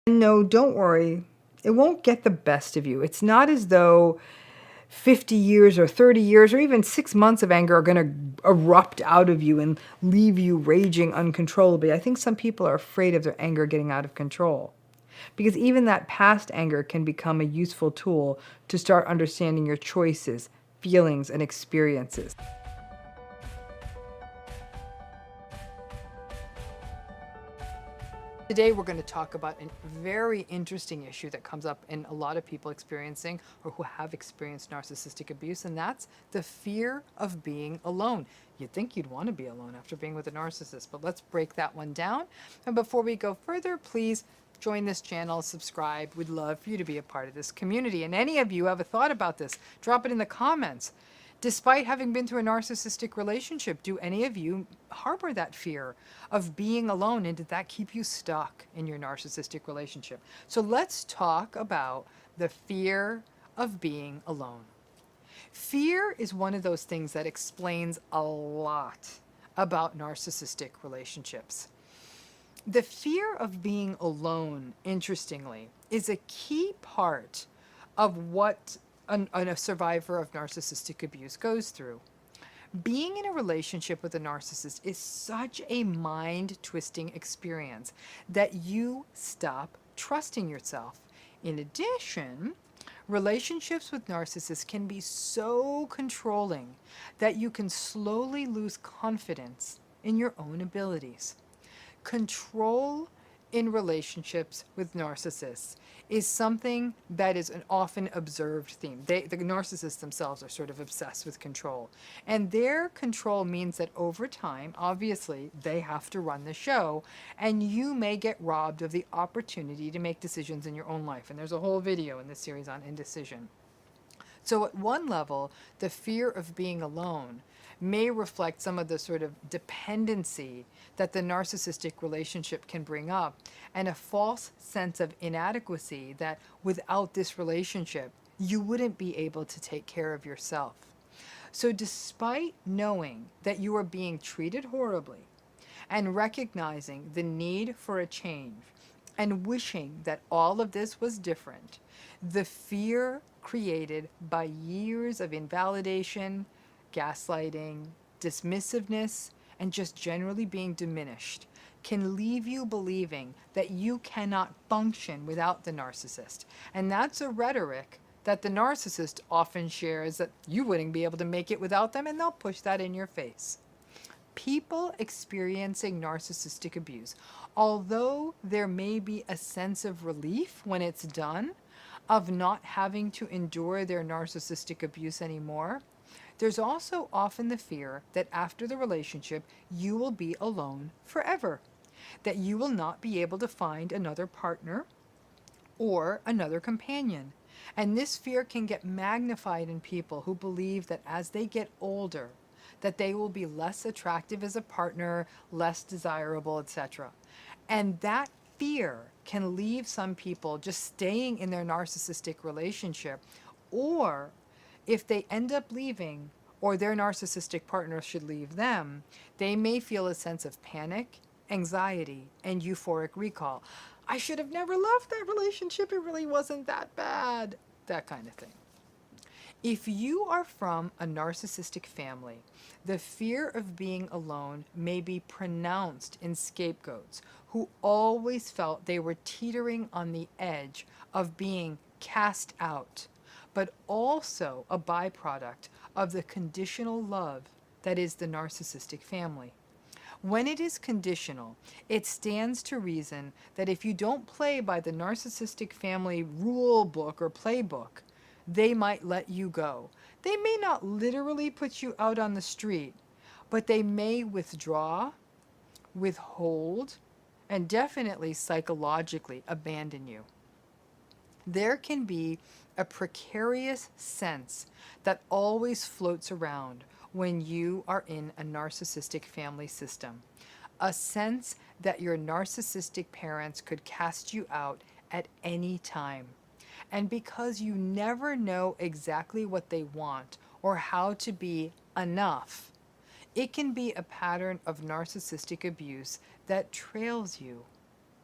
No, don't worry. It won't get the best of you. It's not as though 50 years or 30 years or even 6 months of anger are going to erupt out of you and leave you raging uncontrollably. I think some people are afraid of their anger getting out of control, because even that past anger can become a useful tool to start understanding your choices, feelings, and experiences. Today we're going to talk about a very interesting issue that comes up in a lot of people experiencing or who have experienced narcissistic abuse, and that's the fear of being alone. You'd think you'd want to be alone after being with a narcissist, but let's break that one down. And before we go further, please join this channel, subscribe. We'd love for you to be a part of this community. And any of you have a thought about this, drop it in the comments. Despite having been through a narcissistic relationship, do any of you harbor that fear of being alone, and did that keep you stuck in your narcissistic relationship? So let's talk about the fear of being alone. Fear is one of those things that explains a lot about narcissistic relationships. The fear of being alone, interestingly, is a key part of what a survivor of narcissistic abuse goes through. Being in a relationship with a narcissist is such a mind-twisting experience that you stop trusting yourself. In addition, relationships with narcissists can be so controlling that you can slowly lose confidence in your own abilities. Control in relationships with narcissists is something that is an often observed theme. The narcissists themselves are sort of obsessed with control. And their control means that over time, obviously, they have to run the show, and you may get robbed of the opportunity to make decisions in your own life. And there's a whole video in this series on indecision. So at one level, the fear of being alone may reflect some of the sort of dependency that the narcissistic relationship can bring up, and a false sense of inadequacy that without this relationship, you wouldn't be able to take care of yourself. So despite knowing that you are being treated horribly and recognizing the need for a change and wishing that all of this was different, the fear created by years of invalidation, gaslighting, dismissiveness, and just generally being diminished can leave you believing that you cannot function without the narcissist. And that's a rhetoric that the narcissist often shares, that you wouldn't be able to make it without them, and they'll push that in your face. People experiencing narcissistic abuse, although there may be a sense of relief when it's done, of not having to endure their narcissistic abuse anymore, there's also often the fear that after the relationship, you will be alone forever, that you will not be able to find another partner or another companion. And this fear can get magnified in people who believe that as they get older, that they will be less attractive as a partner, less desirable, etc. And that fear can leave some people just staying in their narcissistic relationship, or if they end up leaving, or their narcissistic partner should leave them, they may feel a sense of panic, anxiety, and euphoric recall. I should have never left that relationship. It really wasn't that bad. That kind of thing. If you are from a narcissistic family, the fear of being alone may be pronounced in scapegoats who always felt they were teetering on the edge of being cast out, but also a byproduct of the conditional love that is the narcissistic family. When it is conditional, it stands to reason that if you don't play by the narcissistic family rule book or playbook, they might let you go. They may not literally put you out on the street, but they may withdraw, withhold, and definitely psychologically abandon you. There can be a precarious sense that always floats around when you are in a narcissistic family system. A sense that your narcissistic parents could cast you out at any time. And because you never know exactly what they want or how to be enough, it can be a pattern of narcissistic abuse that trails you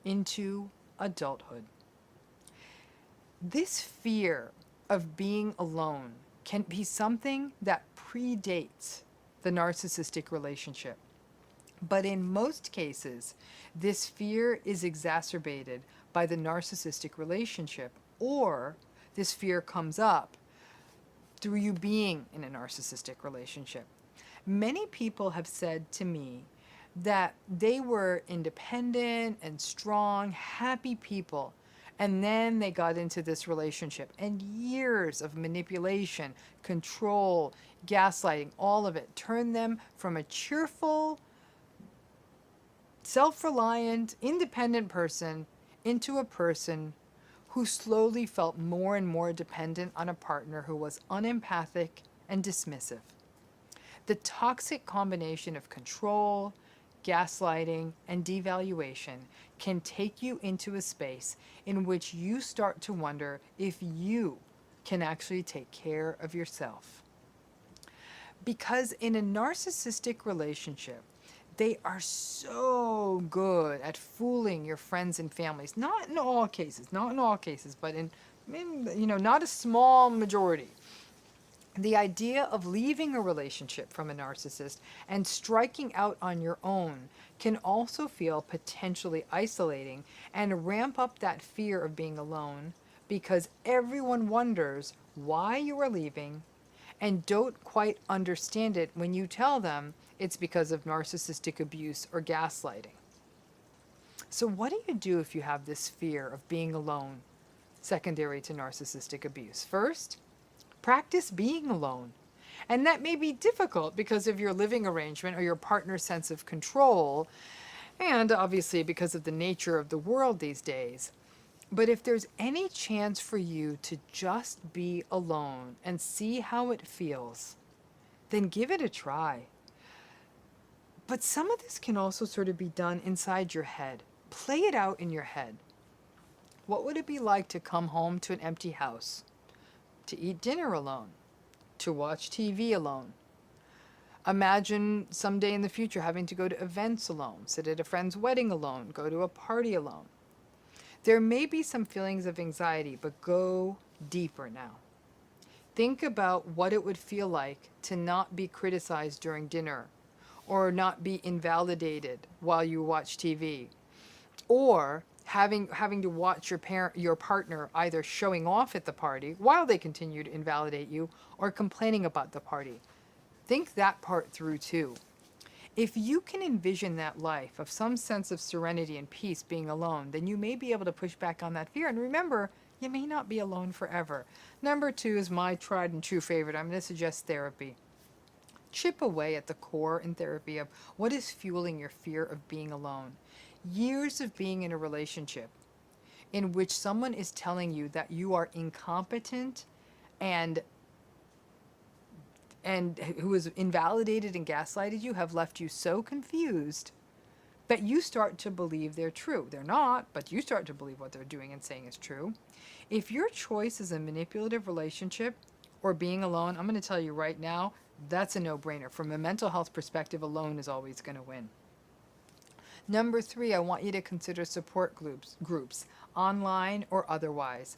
into adulthood. This fear of being alone can be something that predates the narcissistic relationship. But in most cases, this fear is exacerbated by the narcissistic relationship, or this fear comes up through you being in a narcissistic relationship. Many people have said to me that they were independent and strong, happy people, and then they got into this relationship, and years of manipulation, control, gaslighting, all of it turned them from a cheerful, self-reliant, independent person into a person who slowly felt more and more dependent on a partner who was unempathic and dismissive. The toxic combination of control, gaslighting, and devaluation can take you into a space in which you start to wonder if you can actually take care of yourself. Because in a narcissistic relationship, they are so good at fooling your friends and families. Not in all cases, but in not a small majority. The idea of leaving a relationship from a narcissist and striking out on your own can also feel potentially isolating and ramp up that fear of being alone, because everyone wonders why you are leaving and don't quite understand it when you tell them it's because of narcissistic abuse or gaslighting. So what do you do if you have this fear of being alone, secondary to narcissistic abuse? First, practice being alone. And that may be difficult because of your living arrangement or your partner's sense of control, and obviously because of the nature of the world these days. But if there's any chance for you to just be alone and see how it feels, then give it a try. But some of this can also sort of be done inside your head. Play it out in your head. What would it be like to come home to an empty house? To eat dinner alone? To watch TV alone? Imagine someday in the future having to go to events alone, sit at a friend's wedding alone, go to a party alone. There may be some feelings of anxiety, but go deeper now. Think about what it would feel like to not be criticized during dinner, or not be invalidated while you watch TV, or having to watch your partner either showing off at the party while they continue to invalidate you, or complaining about the party. Think that part through too. If you can envision that life of some sense of serenity and peace being alone, then you may be able to push back on that fear. And remember, you may not be alone forever. Number 2 is my tried and true favorite. I'm going to suggest therapy. Chip away at the core in therapy of what is fueling your fear of being alone. Years of being in a relationship in which someone is telling you that you are incompetent and who has invalidated and gaslighted you have left you so confused that you start to believe they're true. They're not, but you start to believe what they're doing and saying is true. If your choice is a manipulative relationship or being alone, I'm going to tell you right now, that's a no-brainer. From a mental health perspective, alone is always going to win. Number 3, I want you to consider support groups, online or otherwise,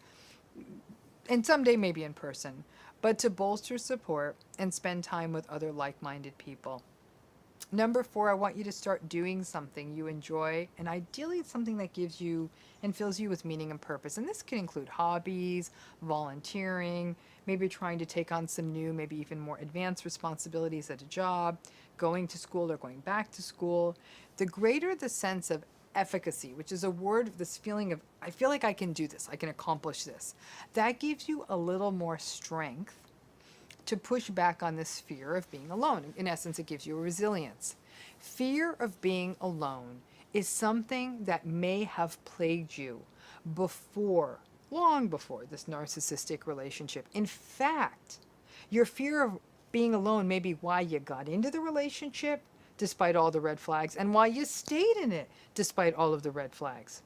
and someday maybe in person, but to bolster support and spend time with other like-minded people. Number 4, I want you to start doing something you enjoy, and ideally it's something that gives you and fills you with meaning and purpose. And this can include hobbies, volunteering, maybe trying to take on some new, maybe even more advanced responsibilities at a job, going to school or going back to school. The greater the sense of efficacy, which is a word, this feeling of, I feel like I can do this, I can accomplish this, that gives you a little more strength to push back on this fear of being alone. In essence, it gives you a resilience. Fear of being alone is something that may have plagued you before, long before this narcissistic relationship. In fact, your fear of being alone may be why you got into the relationship, despite all the red flags, and why you stayed in it, despite all of the red flags.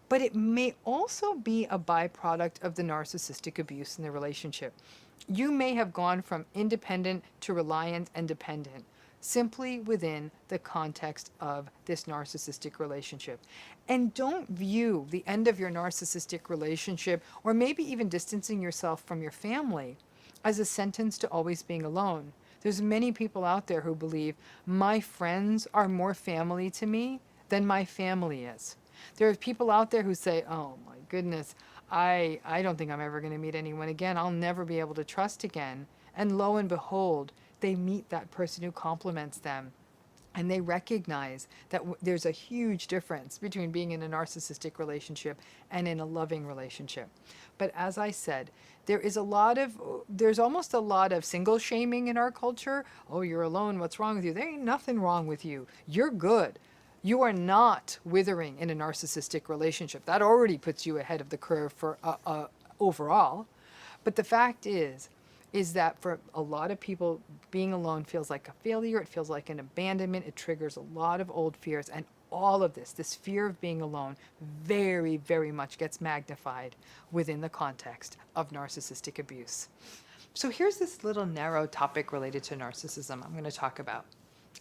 But it may also be a byproduct of the narcissistic abuse in the relationship. You may have gone from independent to reliant and dependent. simply within the context of this narcissistic relationship. And don't view the end of your narcissistic relationship, or maybe even distancing yourself from your family, as a sentence to always being alone. There's many people out there who believe my friends are more family to me than my family is. There are people out there who say, oh my goodness, I don't think I'm ever going to meet anyone again. I'll never be able to trust again. And lo and behold, they meet that person who compliments them. And they recognize that there's a huge difference between being in a narcissistic relationship and in a loving relationship. But as I said, there's almost a lot of single shaming in our culture. Oh, you're alone. What's wrong with you? There ain't nothing wrong with you. You're good. You are not withering in a narcissistic relationship. That already puts you ahead of the curve for overall. But the fact is that for a lot of people, being alone feels like a failure. It feels like an abandonment. It triggers a lot of old fears. And all of this fear of being alone, very, very much gets magnified within the context of narcissistic abuse. So here's this little narrow topic related to narcissism I'm going to talk about.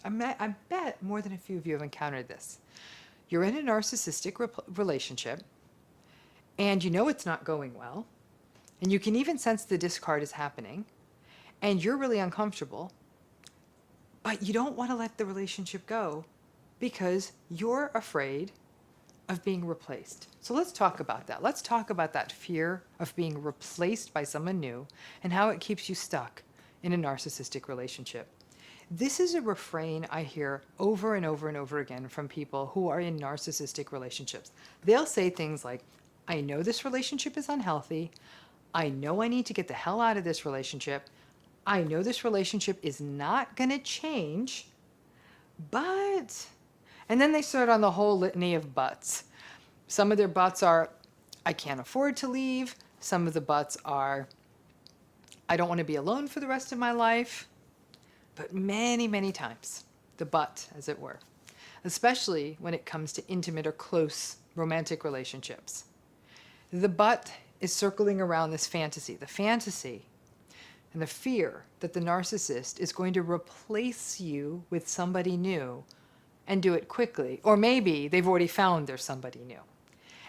I bet more than a few of you have encountered this. You're in a narcissistic relationship, and you know it's not going well, and you can even sense the discard is happening, and you're really uncomfortable, but you don't want to let the relationship go because you're afraid of being replaced. So let's talk about that. Let's talk about that fear of being replaced by someone new and how it keeps you stuck in a narcissistic relationship. This is a refrain I hear over and over and over again from people who are in narcissistic relationships. They'll say things like, I know this relationship is unhealthy. I know I need to get the hell out of this relationship. I know this relationship is not going to change, but... And then they start on the whole litany of buts. Some of their buts are, I can't afford to leave. Some of the buts are, I don't want to be alone for the rest of my life. But many, many times, the but, as it were, especially when it comes to intimate or close romantic relationships, the but is circling around this fantasy, the fantasy and the fear that the narcissist is going to replace you with somebody new and do it quickly. Or maybe they've already found there's somebody new.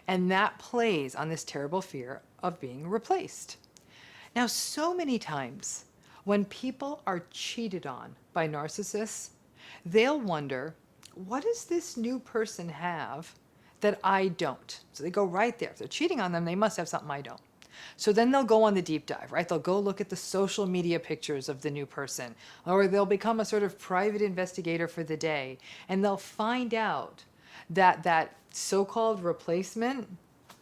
And that plays on this terrible fear of being replaced. Now, so many times, when people are cheated on by narcissists, they'll wonder, what does this new person have that I don't? So they go right there. If they're cheating on them, they must have something I don't. So then they'll go on the deep dive, right? They'll go look at the social media pictures of the new person, or they'll become a sort of private investigator for the day, and they'll find out that that so-called replacement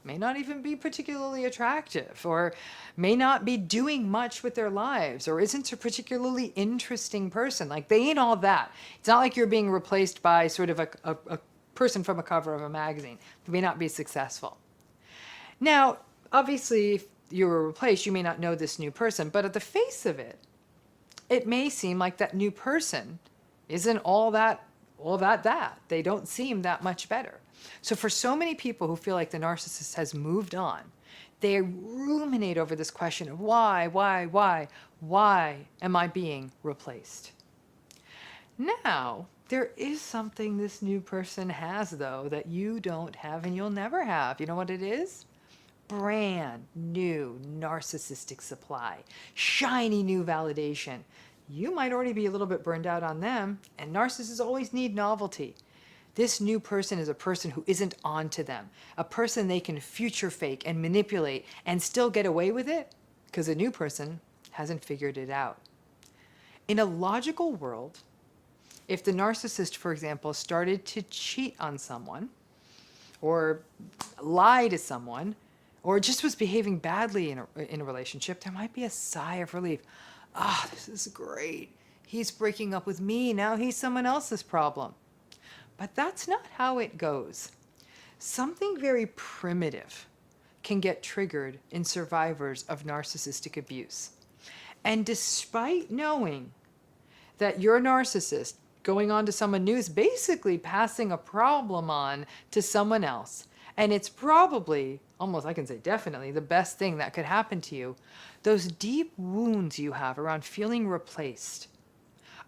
may not even be particularly attractive, or may not be doing much with their lives, or isn't a particularly interesting person. Like, they ain't all that. It's not like you're being replaced by sort of a person from a cover of a magazine. They may not be successful. Now, obviously, if you were replaced, you may not know this new person, but at the face of it, it may seem like that new person isn't all that. They don't seem that much better. So for so many people who feel like the narcissist has moved on, they ruminate over this question of why am I being replaced? Now, there is something this new person has, though, that you don't have and you'll never have. You know what it is? Brand new narcissistic supply, shiny new validation. You might already be a little bit burned out on them, and narcissists always need novelty. This new person is a person who isn't on to them, a person they can future fake and manipulate and still get away with it because a new person hasn't figured it out. In a logical world, if the narcissist, for example, started to cheat on someone or lie to someone or just was behaving badly in a relationship, there might be a sigh of relief. Ah, this is great. He's breaking up with me. Now he's someone else's problem. But that's not how it goes. Something very primitive can get triggered in survivors of narcissistic abuse. And despite knowing that your narcissist going on to someone new is basically passing a problem on to someone else, and it's probably, almost I can say definitely, the best thing that could happen to you, those deep wounds you have around feeling replaced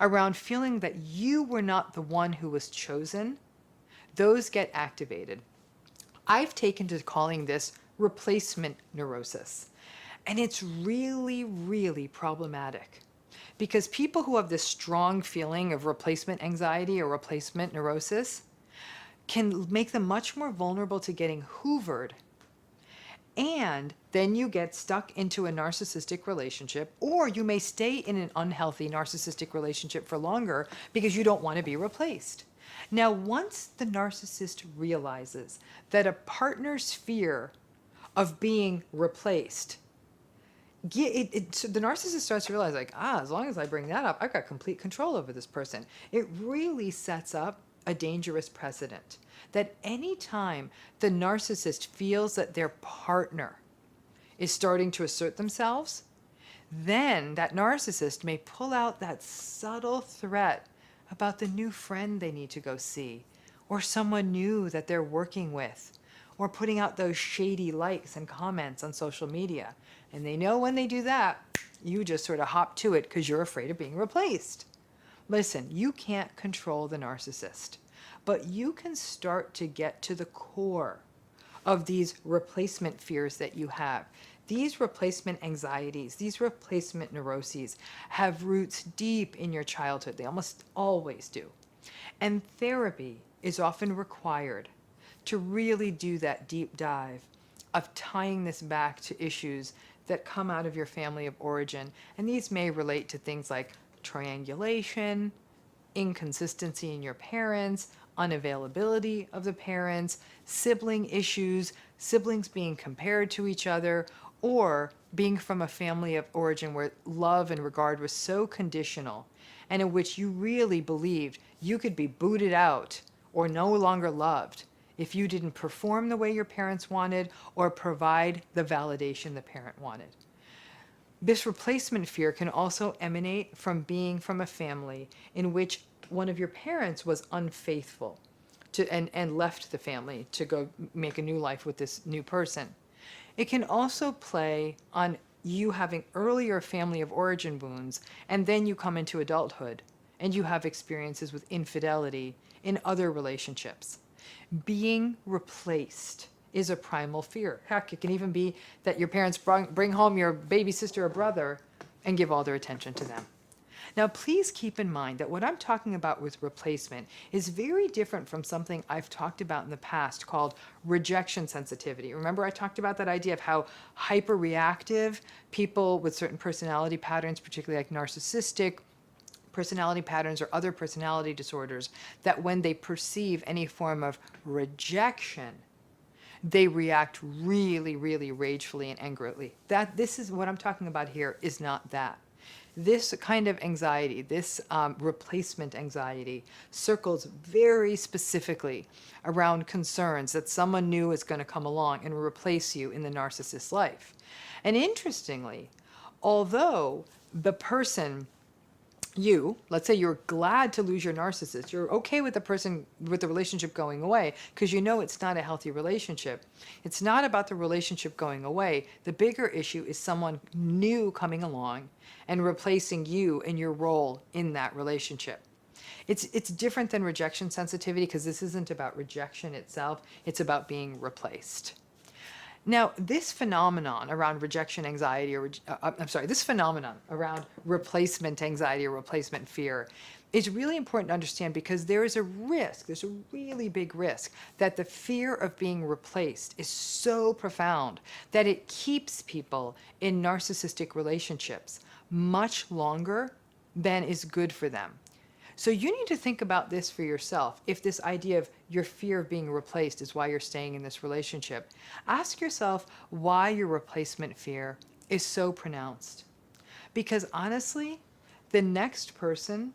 around feeling that you were not the one who was chosen, those get activated. I've taken to calling this replacement neurosis. And it's really, really problematic because people who have this strong feeling of replacement anxiety or replacement neurosis can make them much more vulnerable to getting hoovered. And then you get stuck into a narcissistic relationship, or you may stay in an unhealthy narcissistic relationship for longer because you don't want to be replaced. Now, once the narcissist realizes that a partner's fear of being replaced, so the narcissist starts to realize, like, as long as I bring that up, I've got complete control over this person. It really sets up a dangerous precedent that anytime the narcissist feels that their partner is starting to assert themselves, then that narcissist may pull out that subtle threat about the new friend they need to go see, or someone new that they're working with, or putting out those shady likes and comments on social media. And they know when they do that, you just sort of hop to it because you're afraid of being replaced. Listen, you can't control the narcissist, but you can start to get to the core of these replacement fears that you have. These replacement anxieties, these replacement neuroses have roots deep in your childhood. They almost always do. And therapy is often required to really do that deep dive of tying this back to issues that come out of your family of origin. And these may relate to things like triangulation, inconsistency in your parents, unavailability of the parents, sibling issues, siblings being compared to each other, or being from a family of origin where love and regard was so conditional and in which you really believed you could be booted out or no longer loved if you didn't perform the way your parents wanted or provide the validation the parent wanted. This replacement fear can also emanate from being from a family in which one of your parents was unfaithful and left the family to go make a new life with this new person. It can also play on you having earlier family of origin wounds, and then you come into adulthood and you have experiences with infidelity in other relationships. Being replaced is a primal fear. Heck, it can even be that your parents bring home your baby sister or brother and give all their attention to them. Now, please keep in mind that what I'm talking about with replacement is very different from something I've talked about in the past called rejection sensitivity. Remember, I talked about that idea of how hyperreactive people with certain personality patterns, particularly like narcissistic personality patterns or other personality disorders, that when they perceive any form of rejection, they react really, really ragefully and angrily. This is what I'm talking about here is not that. This kind of anxiety, this replacement anxiety, circles very specifically around concerns that someone new is going to come along and replace you in the narcissist's life. And interestingly, although the person, let's say you're glad to lose your narcissist, you're okay with the relationship going away because you know it's not a healthy relationship. It's not about the relationship going away. The bigger issue is someone new coming along and replacing you in your role in that relationship. It's different than rejection sensitivity because this isn't about rejection itself. It's about being replaced. Now, this phenomenon around rejection anxiety, this phenomenon around replacement anxiety or replacement fear is really important to understand because there's a really big risk that the fear of being replaced is so profound that it keeps people in narcissistic relationships much longer than is good for them. So you need to think about this for yourself. If this idea of your fear of being replaced is why you're staying in this relationship, ask yourself why your replacement fear is so pronounced. Because honestly, the next person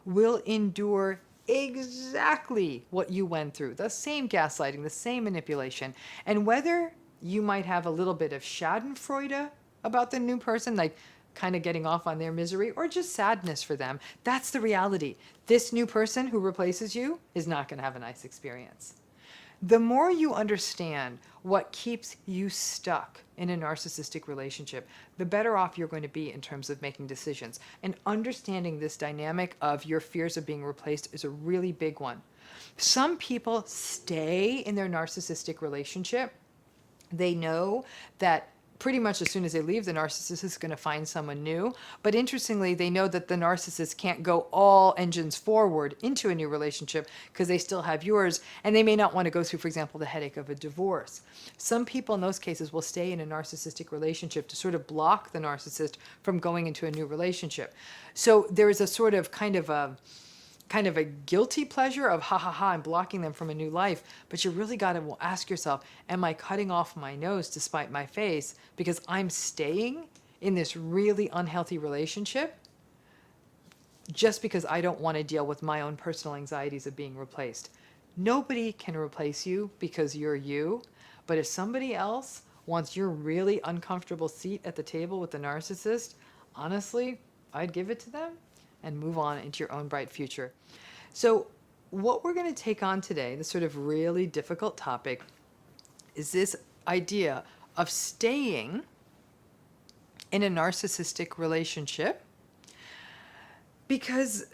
will endure exactly what you went through, the same gaslighting, the same manipulation. And whether you might have a little bit of schadenfreude about the new person, like kind of getting off on their misery, or just sadness for them, that's the reality. This new person who replaces you is not going to have a nice experience. The more you understand what keeps you stuck in a narcissistic relationship, the better off you're going to be in terms of making decisions. And understanding this dynamic of your fears of being replaced is a really big one. Some people stay in their narcissistic relationship. They know that pretty much as soon as they leave, the narcissist is going to find someone new. But interestingly, they know that the narcissist can't go all engines forward into a new relationship because they still have yours. And they may not want to go through, for example, the headache of a divorce. Some people in those cases will stay in a narcissistic relationship to sort of block the narcissist from going into a new relationship. So there is a sort of kind of a guilty pleasure of I'm blocking them from a new life. But you really got to ask yourself, am I cutting off my nose to spite my face because I'm staying in this really unhealthy relationship just because I don't want to deal with my own personal anxieties of being replaced? Nobody can replace you because you're you. But if somebody else wants your really uncomfortable seat at the table with the narcissist, honestly, I'd give it to them and move on into your own bright future. So what we're going to take on today, this sort of really difficult topic, is this idea of staying in a narcissistic relationship because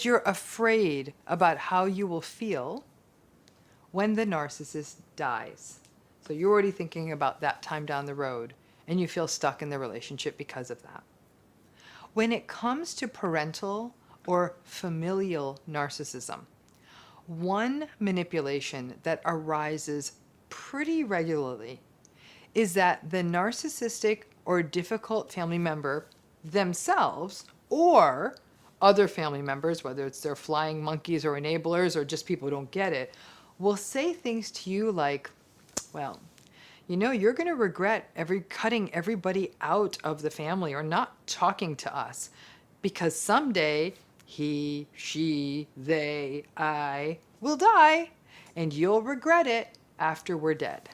you're afraid about how you will feel when the narcissist dies. So you're already thinking about that time down the road, and you feel stuck in the relationship because of that. When it comes to parental or familial narcissism, one manipulation that arises pretty regularly is that the narcissistic or difficult family member themselves or other family members, whether it's their flying monkeys or enablers or just people who don't get it, will say things to you like, well, you're going to regret cutting everybody out of the family or not talking to us because someday he, she, they, I will die and you'll regret it after we're dead.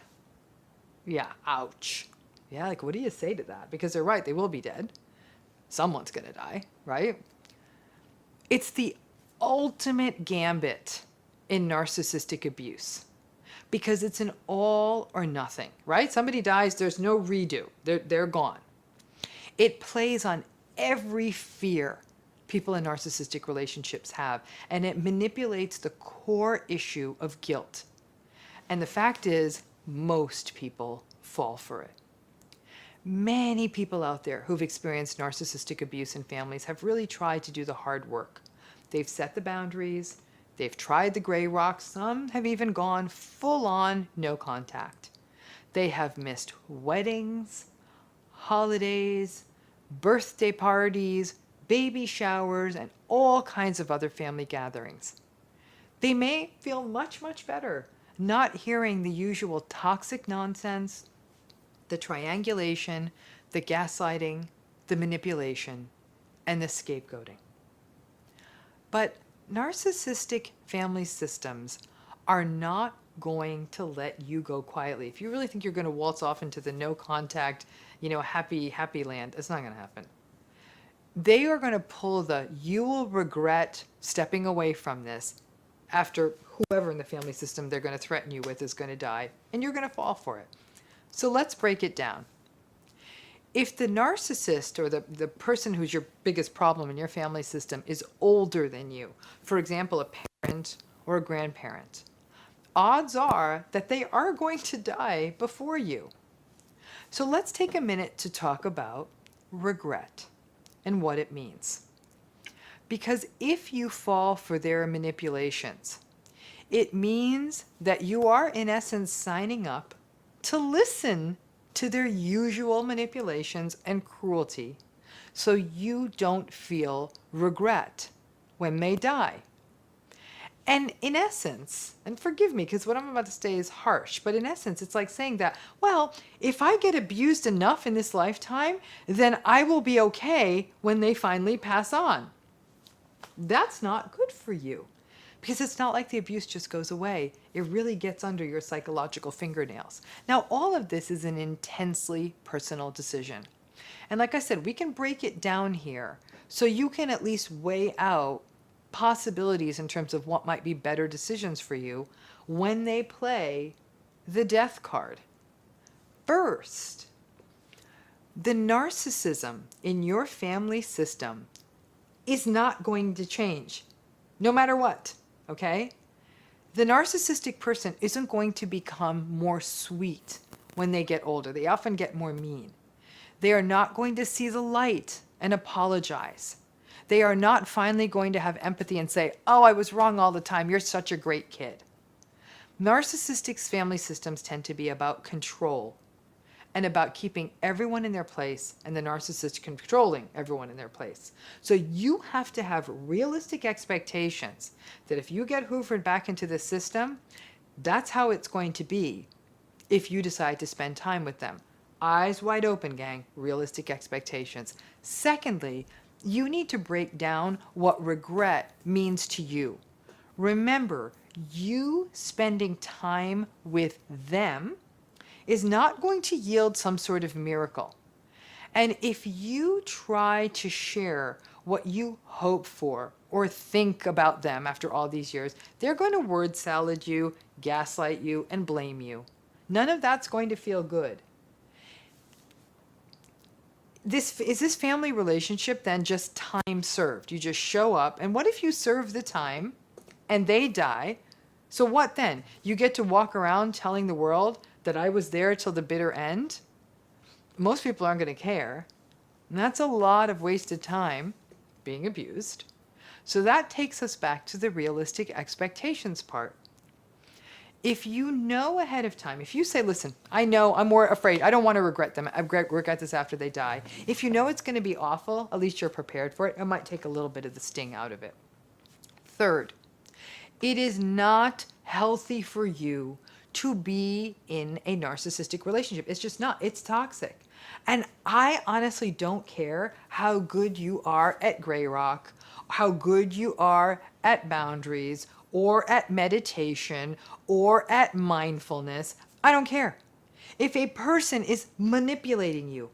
Yeah, ouch. Yeah, like what do you say to that? Because they're right, they will be dead. Someone's going to die, right? It's the ultimate gambit in narcissistic abuse. Because it's an all or nothing, right? Somebody dies, there's no redo. They're gone. It plays on every fear people in narcissistic relationships have, and it manipulates the core issue of guilt. And the fact is, most people fall for it. Many people out there who've experienced narcissistic abuse in families have really tried to do the hard work. They've set the boundaries. They've tried the gray rock. Some have even gone full on no contact. They have missed weddings, holidays, birthday parties, baby showers, and all kinds of other family gatherings. They may feel much, much better not hearing the usual toxic nonsense, the triangulation, the gaslighting, the manipulation, and the scapegoating. But narcissistic family systems are not going to let you go quietly. If you really think you're going to waltz off into the no contact, happy land, it's not going to happen. They are going to pull you will regret stepping away from this after whoever in the family system they're going to threaten you with is going to die, and you're going to fall for it. So let's break it down. If the narcissist or the person who's your biggest problem in your family system is older than you, for example, a parent or a grandparent, odds are that they are going to die before you. So let's take a minute to talk about regret and what it means. Because if you fall for their manipulations, it means that you are in essence signing up to listen to their usual manipulations and cruelty so you don't feel regret when they die. And in essence, and forgive me because what I'm about to say is harsh, but in essence, it's like saying that, well, if I get abused enough in this lifetime, then I will be okay when they finally pass on. That's not good for you. Because it's not like the abuse just goes away. It really gets under your psychological fingernails. Now, all of this is an intensely personal decision. And like I said, we can break it down here so you can at least weigh out possibilities in terms of what might be better decisions for you when they play the death card. First, the narcissism in your family system is not going to change, no matter what, okay? The narcissistic person isn't going to become more sweet when they get older. They often get more mean. They are not going to see the light and apologize. They are not finally going to have empathy and say, oh, I was wrong all the time. You're such a great kid. Narcissistic family systems tend to be about control and about keeping everyone in their place, and the narcissist controlling everyone in their place. So you have to have realistic expectations that if you get hoovered back into the system, that's how it's going to be if you decide to spend time with them. Eyes wide open, gang. Realistic expectations. Secondly, you need to break down what regret means to you. Remember, you spending time with them is not going to yield some sort of miracle. And if you try to share what you hope for or think about them after all these years, they're going to word salad you, gaslight you, and blame you. None of that's going to feel good. Is this family relationship then just time served? You just show up, and what if you serve the time and they die? So what then? You get to walk around telling the world that I was there till the bitter end? Most people aren't going to care. And that's a lot of wasted time being abused. So that takes us back to the realistic expectations part. If you know ahead of time, if you say, listen, I know I'm more afraid, I don't want to regret them. I regret this after they die. If you know it's going to be awful, at least you're prepared for it. It might take a little bit of the sting out of it. Third, it is not healthy for you to be in a narcissistic relationship. It's just not. It's toxic. And I honestly don't care how good you are at Grey Rock, how good you are at boundaries, or at meditation, or at mindfulness. I don't care. If a person is manipulating you,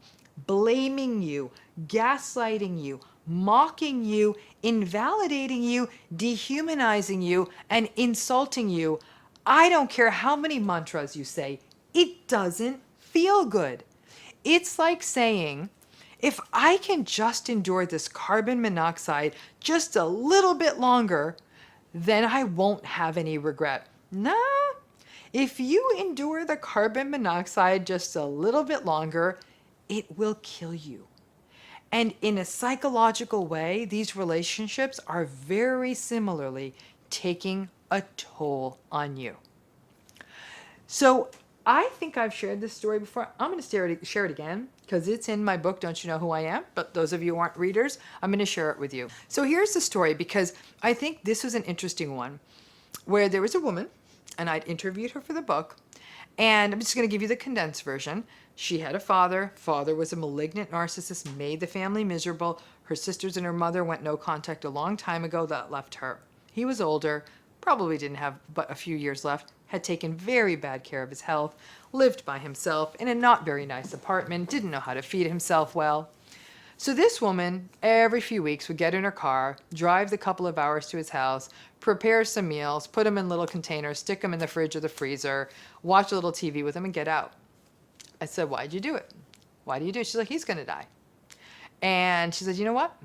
blaming you, gaslighting you, mocking you, invalidating you, dehumanizing you, and insulting you, I don't care how many mantras you say, it doesn't feel good. It's like saying, if I can just endure this carbon monoxide just a little bit longer, then I won't have any regret. Nah, if you endure the carbon monoxide just a little bit longer, it will kill you. And in a psychological way, these relationships are very similarly taking a toll on you. So I think I've shared this story before. I'm going to share it again because it's in my book, Don't You Know Who I Am? But those of you who aren't readers, I'm going to share it with you. So here's the story, because I think this was an interesting one, where there was a woman, and I'd interviewed her for the book, and I'm just going to give you the condensed version. She had a father. Father was a malignant narcissist, made the family miserable. Her sisters and her mother went no contact a long time ago. That left her. He was older, probably didn't have but a few years left, had taken very bad care of his health, lived by himself in a not very nice apartment, didn't know how to feed himself well. So this woman, every few weeks, would get in her car, drive the couple of hours to his house, prepare some meals, put them in little containers, stick them in the fridge or the freezer, watch a little TV with him, and get out. I said, why'd you do it? Why do you do it? She's like, he's going to die. And she said, you know what?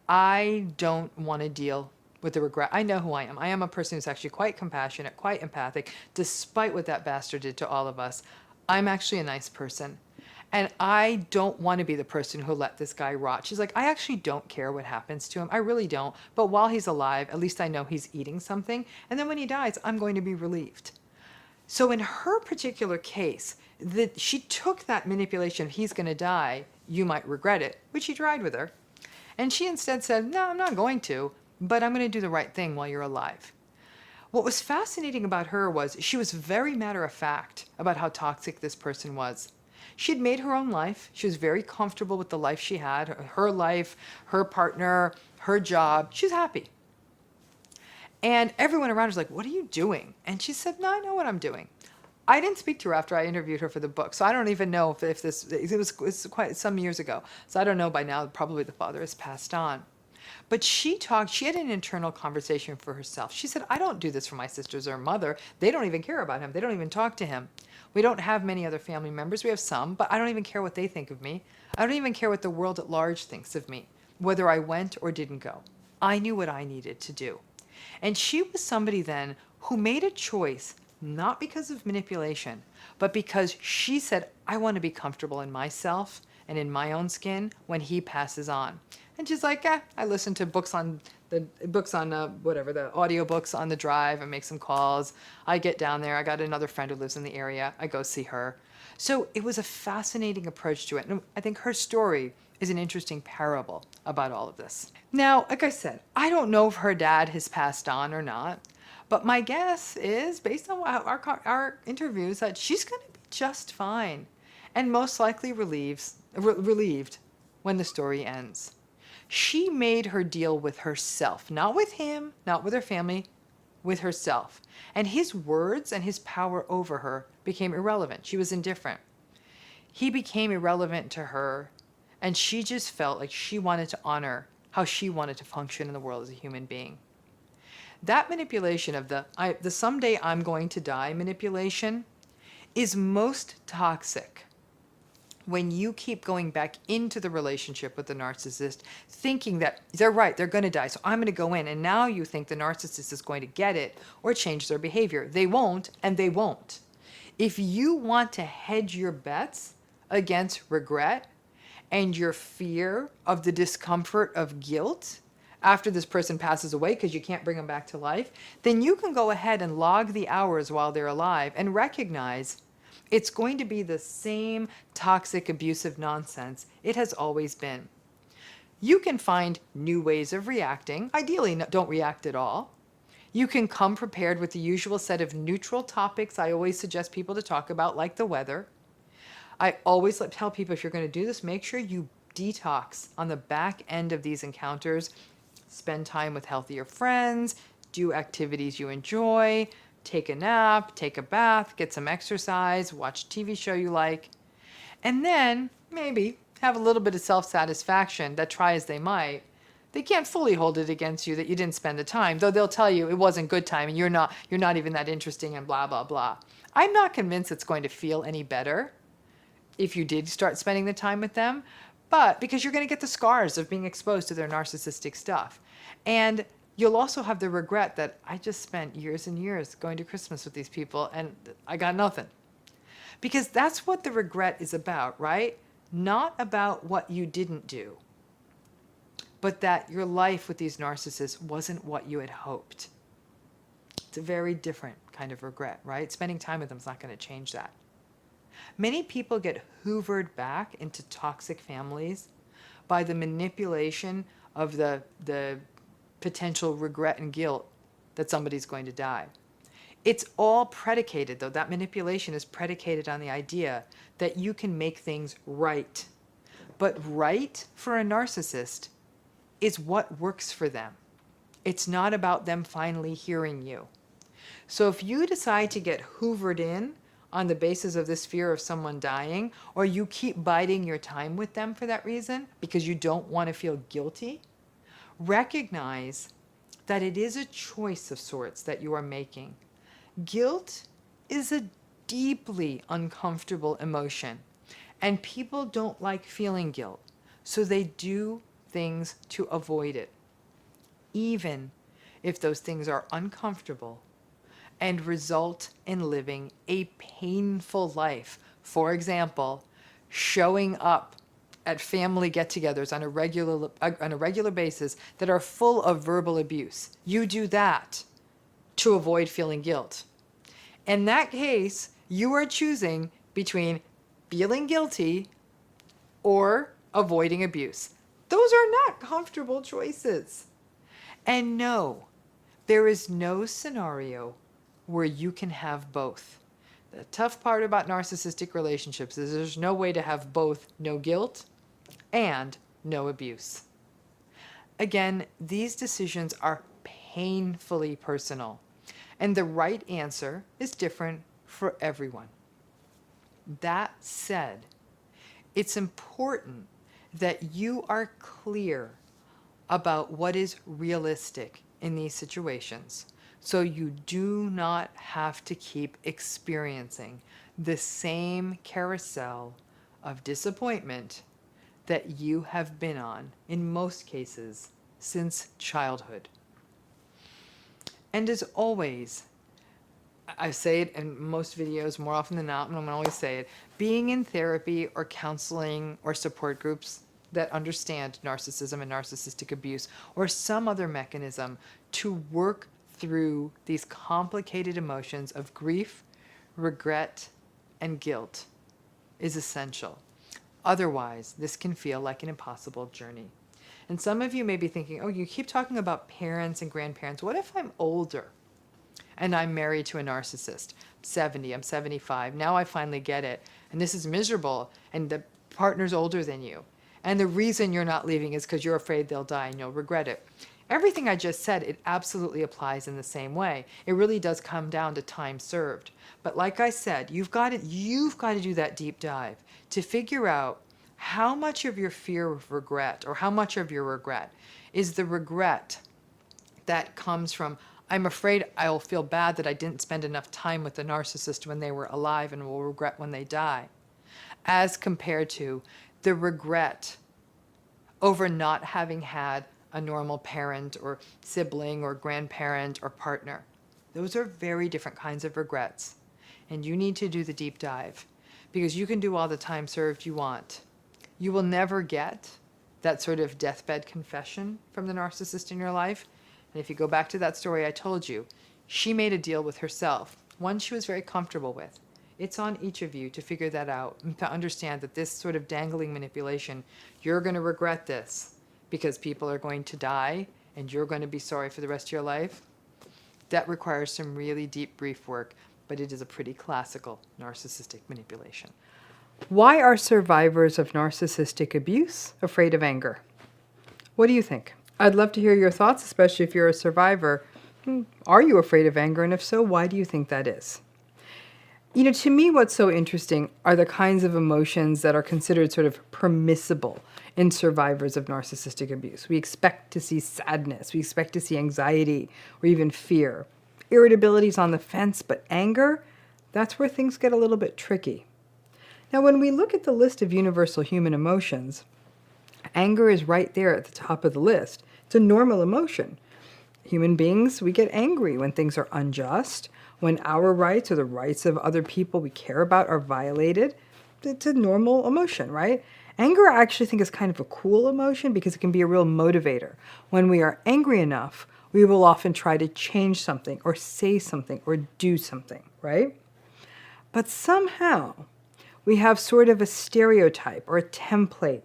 I don't want to deal with the regret. I know who I am. I am a person who's actually quite compassionate, quite empathic, despite what that bastard did to all of us. I'm actually a nice person. And I don't want to be the person who let this guy rot. She's like, I actually don't care what happens to him. I really don't. But while he's alive, at least I know he's eating something. And then when he dies, I'm going to be relieved. So in her particular case, she took that manipulation, he's going to die, you might regret it, which he tried with her. And she instead said, no, I'm not going to, but I'm going to do the right thing while you're alive. What was fascinating about her was she was very matter of fact about how toxic this person was. She'd made her own life. She was very comfortable with the life she had, her life, her partner, her job. She's happy. And everyone around her was like, what are you doing? And she said, no, I know what I'm doing. I didn't speak to her after I interviewed her for the book, so I don't even know if this, it was quite some years ago. So I don't know by now, probably the father has passed on. But she had an internal conversation for herself. She said, I don't do this for my sisters or mother. They don't even care about him. They don't even talk to him. We don't have many other family members. We have some, but I don't even care what they think of me. I don't even care what the world at large thinks of me, whether I went or didn't go. I knew what I needed to do. And she was somebody then who made a choice, not because of manipulation, but because she said, I want to be comfortable in myself and in my own skin when he passes on. And she's like, I listen to books on the audiobooks on the drive and make some calls. I get down there. I got another friend who lives in the area. I go see her. So it was a fascinating approach to it. And I think her story is an interesting parable about all of this. Now, like I said, I don't know if her dad has passed on or not, but my guess is, based on our interviews, that she's going to be just fine and most likely relieved when the story ends. She made her deal with herself, not with him, not with her family, with herself. And his words and his power over her became irrelevant. She was indifferent. He became irrelevant to her, and she just felt like she wanted to honor how she wanted to function in the world as a human being. That manipulation of the someday I'm going to die manipulation is most toxic when you keep going back into the relationship with the narcissist, thinking that they're right, they're going to die, so I'm going to go in. And now you think the narcissist is going to get it or change their behavior. They won't, and they won't. If you want to hedge your bets against regret and your fear of the discomfort of guilt after this person passes away because you can't bring them back to life, then you can go ahead and log the hours while they're alive and recognize it's going to be the same toxic, abusive nonsense it has always been. You can find new ways of reacting. Ideally, don't react at all. You can come prepared with the usual set of neutral topics I always suggest people to talk about, like the weather. I always tell people, if you're going to do this, make sure you detox on the back end of these encounters. Spend time with healthier friends, do activities you enjoy, take a nap, take a bath, get some exercise, watch a TV show you like, and then maybe have a little bit of self-satisfaction that, try as they might, they can't fully hold it against you that you didn't spend the time, though they'll tell you it wasn't good time and you're not even that interesting and blah, blah, blah. I'm not convinced it's going to feel any better if you did start spending the time with them, but because you're going to get the scars of being exposed to their narcissistic stuff. And you'll also have the regret that I just spent years and years going to Christmas with these people and I got nothing. Because that's what the regret is about, right? Not about what you didn't do, but that your life with these narcissists wasn't what you had hoped. It's a very different kind of regret, right? Spending time with them is not going to change that. Many people get hoovered back into toxic families by the manipulation of the potential regret and guilt that somebody's going to die. It's all predicated, though, that manipulation is predicated on the idea that you can make things right. But right for a narcissist is what works for them. It's not about them finally hearing you. So if you decide to get hoovered in on the basis of this fear of someone dying, or you keep biding your time with them for that reason because you don't want to feel guilty, recognize that it is a choice of sorts that you are making. Guilt is a deeply uncomfortable emotion, and people don't like feeling guilt, so they do things to avoid it, even if those things are uncomfortable and result in living a painful life. For example, showing up at family get-togethers on a regular basis that are full of verbal abuse. You do that to avoid feeling guilt. In that case, you are choosing between feeling guilty or avoiding abuse. Those are not comfortable choices. And no, there is no scenario where you can have both. The tough part about narcissistic relationships is there's no way to have both no guilt and no abuse. Again, these decisions are painfully personal, and the right answer is different for everyone. That said, it's important that you are clear about what is realistic in these situations, so you do not have to keep experiencing the same carousel of disappointment that you have been on, in most cases, since childhood. And as always, I say it in most videos more often than not, and I'm going to always say it, being in therapy or counseling or support groups that understand narcissism and narcissistic abuse, or some other mechanism to work through these complicated emotions of grief, regret, and guilt, is essential. Otherwise, this can feel like an impossible journey. And some of you may be thinking, oh, you keep talking about parents and grandparents. What if I'm older and I'm married to a narcissist? I'm 70, I'm 75. Now I finally get it. And this is miserable. And the partner's older than you. And the reason you're not leaving is because you're afraid they'll die and you'll regret it. Everything I just said, it absolutely applies in the same way. It really does come down to time served. But like I said, you've got to do that deep dive to figure out how much of your fear of regret, or how much of your regret is the regret that comes from, I'm afraid I'll feel bad that I didn't spend enough time with the narcissist when they were alive and will regret when they die, as compared to the regret over not having had a normal parent or sibling or grandparent or partner. Those are very different kinds of regrets. And you need to do the deep dive, because you can do all the time served you want. You will never get that sort of deathbed confession from the narcissist in your life. And if you go back to that story I told you, she made a deal with herself, one she was very comfortable with. It's on each of you to figure that out and to understand that this sort of dangling manipulation, you're going to regret this because people are going to die and you're going to be sorry for the rest of your life. That requires some really deep brief work, but it is a pretty classical narcissistic manipulation. Why are survivors of narcissistic abuse afraid of anger? What do you think? I'd love to hear your thoughts, especially if you're a survivor. Are you afraid of anger? And if so, why do you think that is? You know, to me, what's so interesting are the kinds of emotions that are considered sort of permissible in survivors of narcissistic abuse. We expect to see sadness, we expect to see anxiety, or even fear. Irritability's on the fence, but anger, that's where things get a little bit tricky. Now, when we look at the list of universal human emotions, anger is right there at the top of the list. It's a normal emotion. Human beings, we get angry when things are unjust, when our rights or the rights of other people we care about are violated. It's a normal emotion, right? Anger, I actually think, is kind of a cool emotion because it can be a real motivator. When we are angry enough, we will often try to change something or say something or do something, right? But somehow, we have sort of a stereotype or a template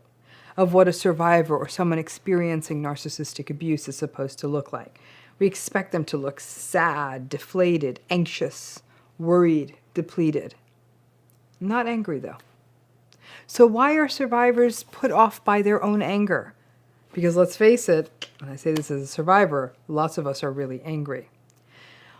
of what a survivor or someone experiencing narcissistic abuse is supposed to look like. We expect them to look sad, deflated, anxious, worried, depleted. Not angry, though. So why are survivors put off by their own anger? Because let's face it, and I say this as a survivor, lots of us are really angry.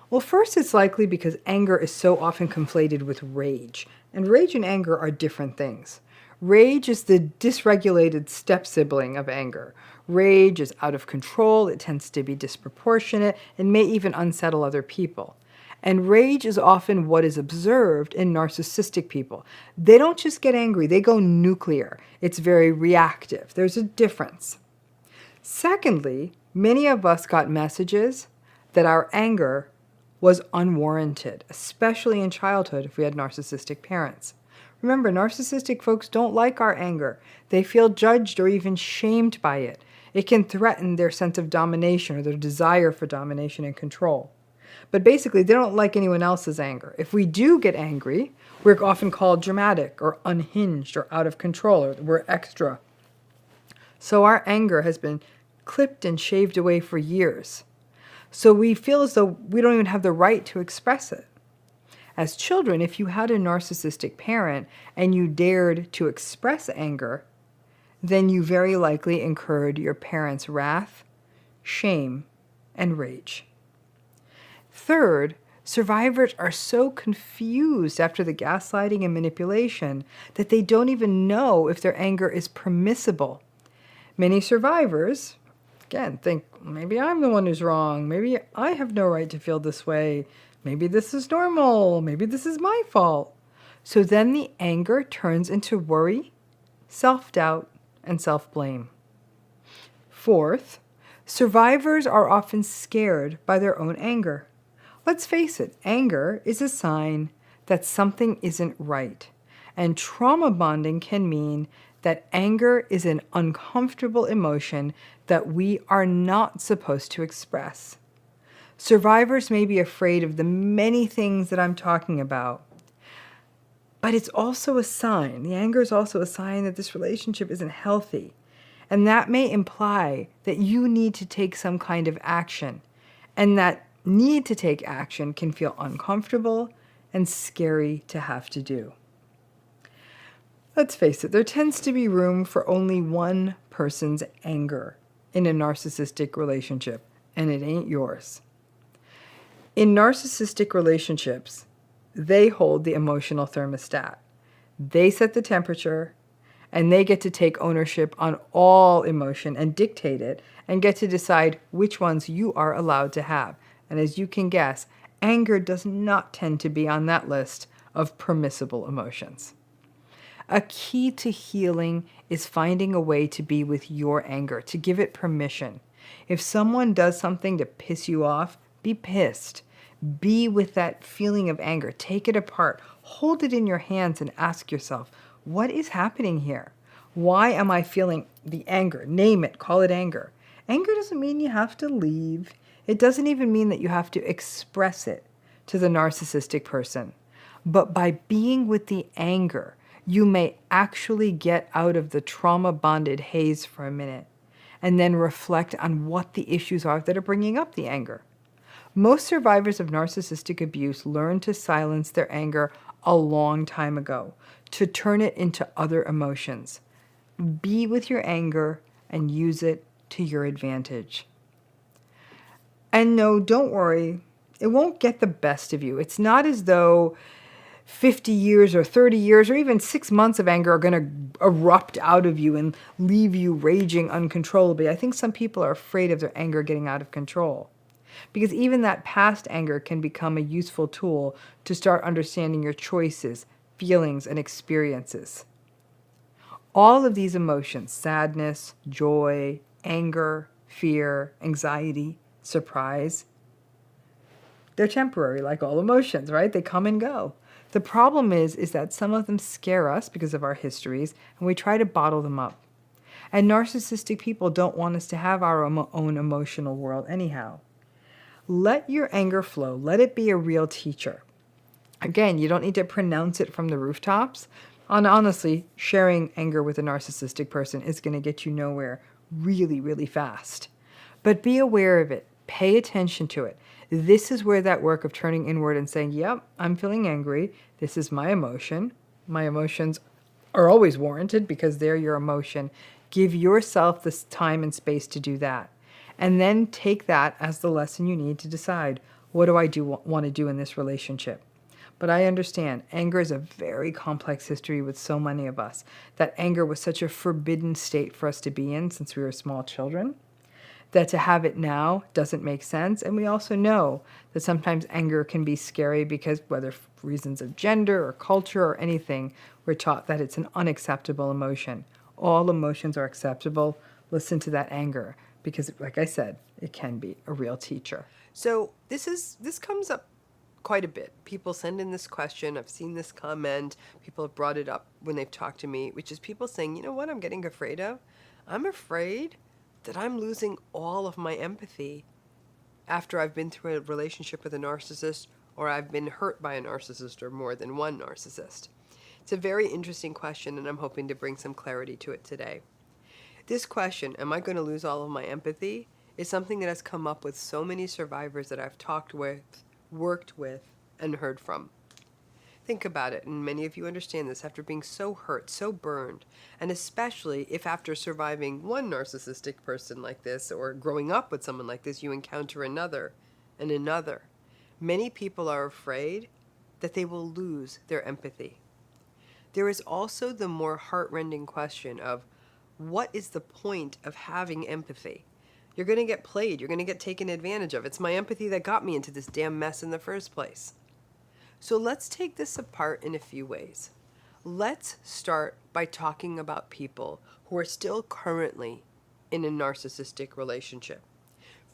Well, first, it's likely because anger is so often conflated with rage. And rage and anger are different things. Rage is the dysregulated step-sibling of anger. Rage is out of control, it tends to be disproportionate, and may even unsettle other people. And rage is often what is observed in narcissistic people. They don't just get angry, they go nuclear. It's very reactive. There's a difference. Secondly, many of us got messages that our anger was unwarranted, especially in childhood if we had narcissistic parents. Remember, narcissistic folks don't like our anger. They feel judged or even shamed by it. It can threaten their sense of domination or their desire for domination and control. But basically, they don't like anyone else's anger. If we do get angry, we're often called dramatic or unhinged or out of control, or we're extra. So our anger has been clipped and shaved away for years. So we feel as though we don't even have the right to express it. As children, if you had a narcissistic parent and you dared to express anger, then you very likely incurred your parents' wrath, shame, and rage. Third, survivors are so confused after the gaslighting and manipulation that they don't even know if their anger is permissible. Many survivors Again, think maybe I'm the one who's wrong. Maybe I have no right to feel this way. Maybe this is normal. Maybe this is my fault. So then the anger turns into worry, self-doubt, and self-blame. Fourth, survivors are often scared by their own anger. Let's face it, anger is a sign that something isn't right. And trauma bonding can mean that anger is an uncomfortable emotion that we are not supposed to express. Survivors may be afraid of the many things that I'm talking about, but it's also a sign, the anger is also a sign that this relationship isn't healthy. And that may imply that you need to take some kind of action. And that need to take action can feel uncomfortable and scary to have to do. Let's face it, there tends to be room for only one person's anger in a narcissistic relationship, and it ain't yours. In narcissistic relationships, they hold the emotional thermostat. They set the temperature, and they get to take ownership on all emotion and dictate it, and get to decide which ones you are allowed to have. And as you can guess, anger does not tend to be on that list of permissible emotions. A key to healing is finding a way to be with your anger, to give it permission. If someone does something to piss you off, be pissed. Be with that feeling of anger. Take it apart. Hold it in your hands and ask yourself, what is happening here? Why am I feeling the anger? Name it. Call it anger. Anger doesn't mean you have to leave. It doesn't even mean that you have to express it to the narcissistic person. But by being with the anger, you may actually get out of the trauma-bonded haze for a minute and then reflect on what the issues are that are bringing up the anger. Most survivors of narcissistic abuse learn to silence their anger a long time ago, to turn it into other emotions. Be with your anger and use it to your advantage. And no, don't worry, it won't get the best of you. It's not as though 50 years or 30 years or even 6 months of anger are going to erupt out of you and leave you raging uncontrollably. I think some people are afraid of their anger getting out of control, because even that past anger can become a useful tool to start understanding your choices, feelings, and experiences. All of these emotions, sadness, joy, anger, fear, anxiety, surprise, they're temporary, like all emotions, right? They come and go. The problem is that some of them scare us because of our histories, and we try to bottle them up. And narcissistic people don't want us to have our own emotional world anyhow. Let your anger flow. Let it be a real teacher. Again, you don't need to pronounce it from the rooftops. And honestly, sharing anger with a narcissistic person is going to get you nowhere really, really fast. But be aware of it. Pay attention to it. This is where that work of turning inward and saying, yep, I'm feeling angry. This is my emotion. My emotions are always warranted because they're your emotion. Give yourself this time and space to do that. And then take that as the lesson you need to decide, what do I want to do in this relationship? But I understand anger is a very complex history with so many of us. That anger was such a forbidden state for us to be in since we were small children, that to have it now doesn't make sense. And we also know that sometimes anger can be scary because, whether for reasons of gender or culture or anything, we're taught that it's an unacceptable emotion. All emotions are acceptable. Listen to that anger because, like I said, it can be a real teacher. So this comes up quite a bit. People send in this question. I've seen this comment. People have brought it up when they've talked to me, which is people saying, you know what I'm getting afraid of? I'm afraid that I'm losing all of my empathy after I've been through a relationship with a narcissist, or I've been hurt by a narcissist or more than one narcissist. It's a very interesting question, and I'm hoping to bring some clarity to it today. This question, am I going to lose all of my empathy, is something that has come up with so many survivors that I've talked with, worked with, and heard from. Think about it, and many of you understand this, after being so hurt, so burned, and especially if after surviving one narcissistic person like this, or growing up with someone like this, you encounter another and another. Many people are afraid that they will lose their empathy. There is also the more heart-rending question of, what is the point of having empathy? You're going to get played. You're going to get taken advantage of. It's my empathy that got me into this damn mess in the first place. So let's take this apart in a few ways. Let's start by talking about people who are still currently in a narcissistic relationship.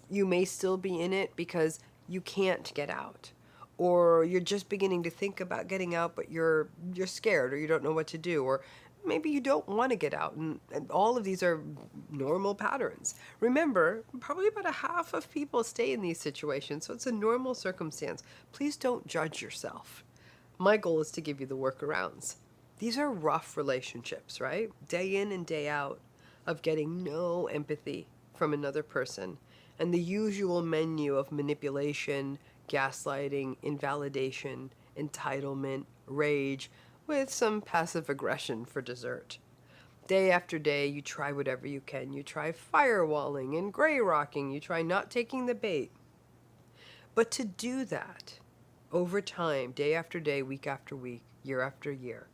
You may still be in it because you can't get out, or you're just beginning to think about getting out, but you're scared, or you don't know what to do, or maybe you don't want to get out, and all of these are normal patterns. Remember, probably about a half of people stay in these situations, so it's a normal circumstance. Please don't judge yourself. My goal is to give you the workarounds. These are rough relationships, right? Day in and day out of getting no empathy from another person, and the usual menu of manipulation, gaslighting, invalidation, entitlement, rage, with some passive aggression for dessert. Day after day, you try whatever you can. You try firewalling and gray rocking. You try not taking the bait. But to do that over time, day after day, week after week, year after year,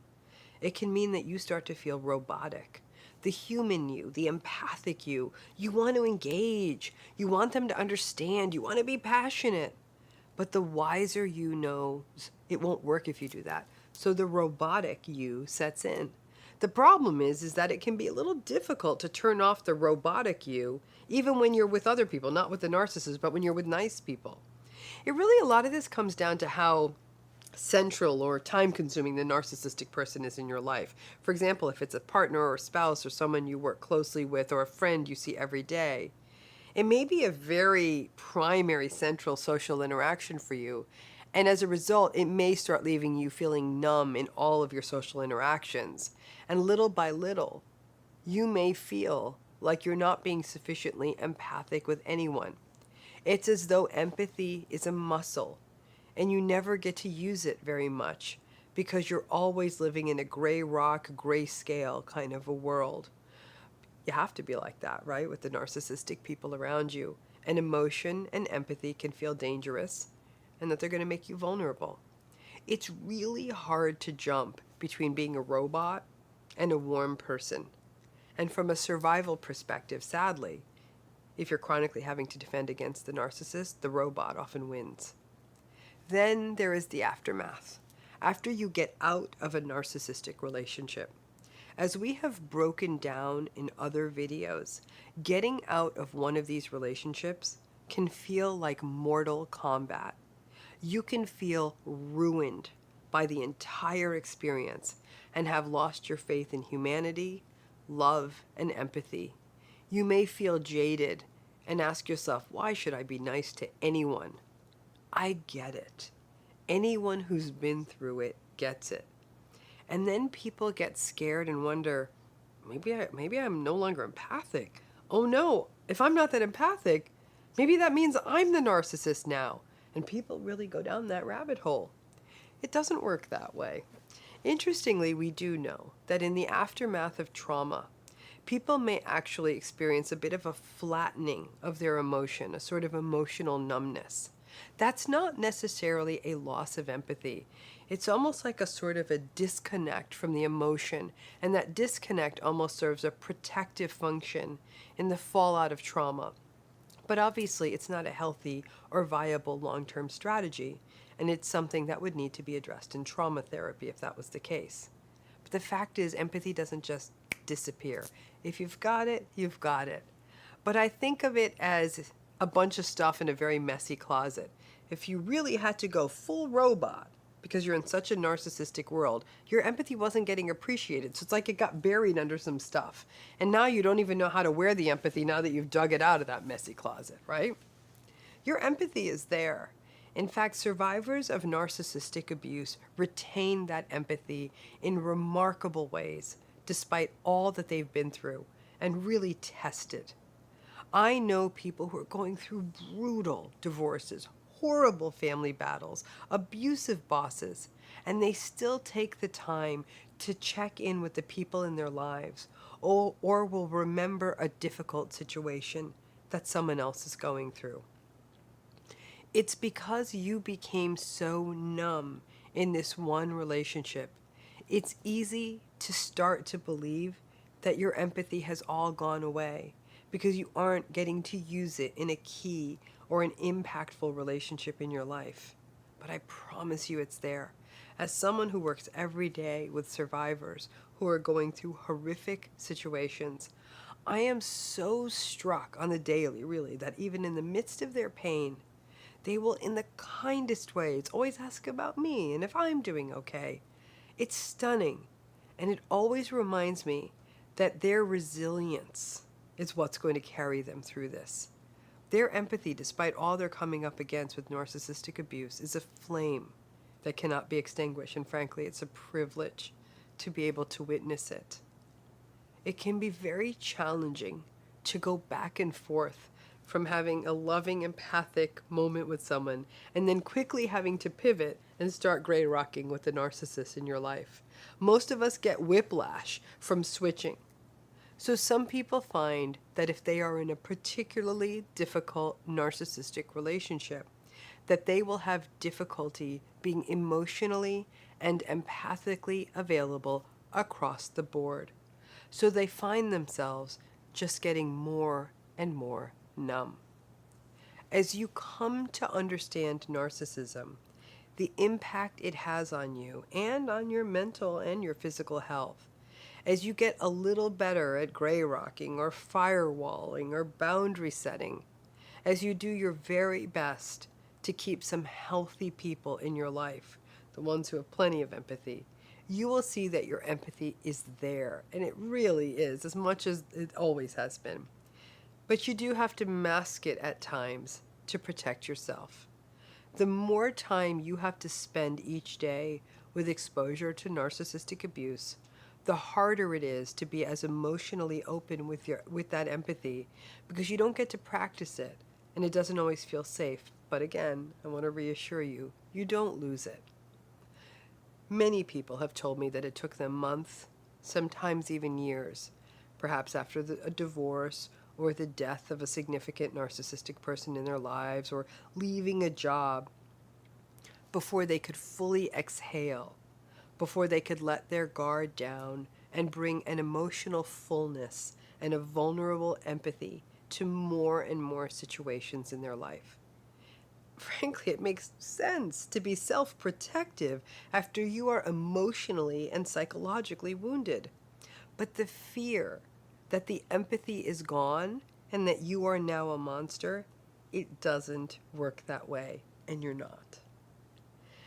it can mean that you start to feel robotic. The human you, the empathic you want to engage. You want them to understand. You want to be passionate. But the wiser you knows it won't work if you do that. So the robotic you sets in. The problem is that it can be a little difficult to turn off the robotic you, even when you're with other people, not with the narcissist, but when you're with nice people. A lot of this comes down to how central or time-consuming the narcissistic person is in your life. For example, if it's a partner or spouse or someone you work closely with or a friend you see every day, it may be a very primary central social interaction for you. And as a result, it may start leaving you feeling numb in all of your social interactions. And little by little, you may feel like you're not being sufficiently empathic with anyone. It's as though empathy is a muscle, and you never get to use it very much because you're always living in a gray rock, gray scale kind of a world. You have to be like that, right? With the narcissistic people around you. And emotion and empathy can feel dangerous, and that they're going to make you vulnerable. It's really hard to jump between being a robot and a warm person. And from a survival perspective, sadly, if you're chronically having to defend against the narcissist, the robot often wins. Then there is the aftermath. After you get out of a narcissistic relationship, as we have broken down in other videos, getting out of one of these relationships can feel like mortal combat. You can feel ruined by the entire experience and have lost your faith in humanity, love, and empathy. You may feel jaded and ask yourself, why should I be nice to anyone? I get it. Anyone who's been through it gets it. And then people get scared and wonder, maybe I'm no longer empathic. Oh no, if I'm not that empathic, maybe that means I'm the narcissist now. And people really go down that rabbit hole. It doesn't work that way. Interestingly, we do know that in the aftermath of trauma, people may actually experience a bit of a flattening of their emotion, a sort of emotional numbness. That's not necessarily a loss of empathy. It's almost like a sort of a disconnect from the emotion, and that disconnect almost serves a protective function in the fallout of trauma. But obviously, it's not a healthy or viable long-term strategy, and it's something that would need to be addressed in trauma therapy if that was the case. But the fact is, empathy doesn't just disappear. If you've got it, you've got it. But I think of it as a bunch of stuff in a very messy closet. If you really had to go full robot, because you're in such a narcissistic world, your empathy wasn't getting appreciated. So it's like it got buried under some stuff. And now you don't even know how to wear the empathy now that you've dug it out of that messy closet, right? Your empathy is there. In fact, survivors of narcissistic abuse retain that empathy in remarkable ways, despite all that they've been through, and really test it. I know people who are going through brutal divorces, horrible family battles, abusive bosses, and they still take the time to check in with the people in their lives, or will remember a difficult situation that someone else is going through. It's because you became so numb in this one relationship. It's easy to start to believe that your empathy has all gone away, because you aren't getting to use it in a key or an impactful relationship in your life. But I promise you it's there. As someone who works every day with survivors who are going through horrific situations, I am so struck on the daily, really, that even in the midst of their pain, they will, in the kindest ways, always ask about me and if I'm doing okay. It's stunning, and it always reminds me that their resilience is what's going to carry them through this. Their empathy, despite all they're coming up against with narcissistic abuse, is a flame that cannot be extinguished, and frankly, it's a privilege to be able to witness it. It can be very challenging to go back and forth from having a loving, empathic moment with someone and then quickly having to pivot and start gray rocking with the narcissist in your life. Most of us get whiplash from switching. So some people find that if they are in a particularly difficult narcissistic relationship, that they will have difficulty being emotionally and empathically available across the board. So they find themselves just getting more and more numb. As you come to understand narcissism, the impact it has on you and on your mental and your physical health, as you get a little better at gray rocking or firewalling or boundary setting, as you do your very best to keep some healthy people in your life, the ones who have plenty of empathy, you will see that your empathy is there, and it really is, as much as it always has been. But you do have to mask it at times to protect yourself. The more time you have to spend each day with exposure to narcissistic abuse, the harder it is to be as emotionally open with that empathy, because you don't get to practice it, and it doesn't always feel safe. But again, I want to reassure you, you don't lose it. Many people have told me that it took them months, sometimes even years, perhaps after a divorce or the death of a significant narcissistic person in their lives or leaving a job, before they could fully exhale, before they could let their guard down and bring an emotional fullness and a vulnerable empathy to more and more situations in their life. Frankly, it makes sense to be self-protective after you are emotionally and psychologically wounded. But the fear that the empathy is gone and that you are now a monster, it doesn't work that way, and you're not.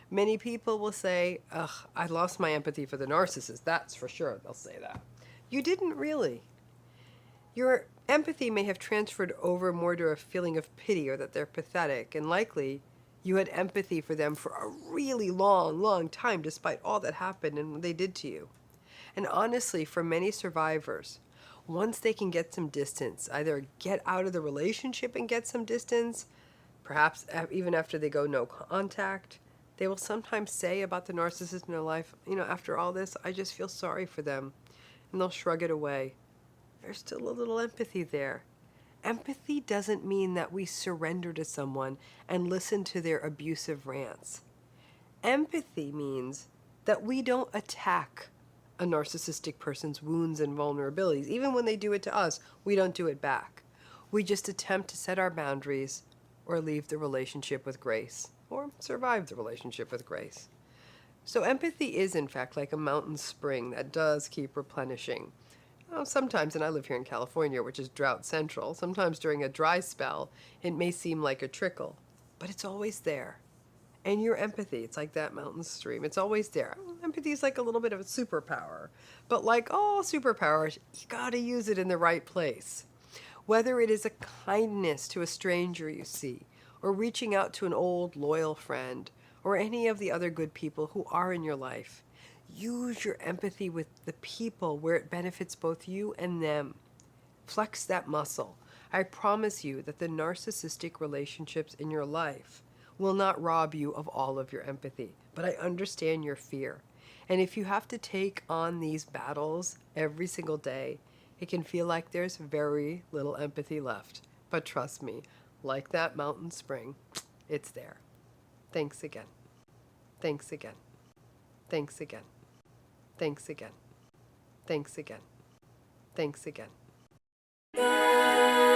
Many people will say, ugh, I lost my empathy for the narcissist. That's for sure, they'll say that. You didn't really. Your empathy may have transferred over more to a feeling of pity or that they're pathetic, and likely you had empathy for them for a really long, long time despite all that happened and what they did to you. And honestly, for many survivors, once they can get some distance, either get out of the relationship and get some distance, perhaps even after they go no contact, they will sometimes say about the narcissist in their life, after all this, I just feel sorry for them. And they'll shrug it away. There's still a little empathy there. Empathy doesn't mean that we surrender to someone and listen to their abusive rants. Empathy means that we don't attack a narcissistic person's wounds and vulnerabilities. Even when they do it to us, we don't do it back. We just attempt to set our boundaries or leave the relationship with grace, or survive the relationship with grace. So empathy is, in fact, like a mountain spring that does keep replenishing. Sometimes, and I live here in California, which is drought central, sometimes during a dry spell, it may seem like a trickle, but it's always there. And your empathy, it's like that mountain stream. It's always there. Empathy is like a little bit of a superpower. But like all superpowers, you gotta use it in the right place. Whether it is a kindness to a stranger you see, or reaching out to an old loyal friend, or any of the other good people who are in your life, use your empathy with the people where it benefits both you and them. Flex that muscle. I promise you that the narcissistic relationships in your life will not rob you of all of your empathy. But I understand your fear. And if you have to take on these battles every single day, it can feel like there's very little empathy left. But trust me, like that mountain spring, it's there. Thanks again. Thanks again. Thanks again. Thanks again. Thanks again. Thanks again. Good.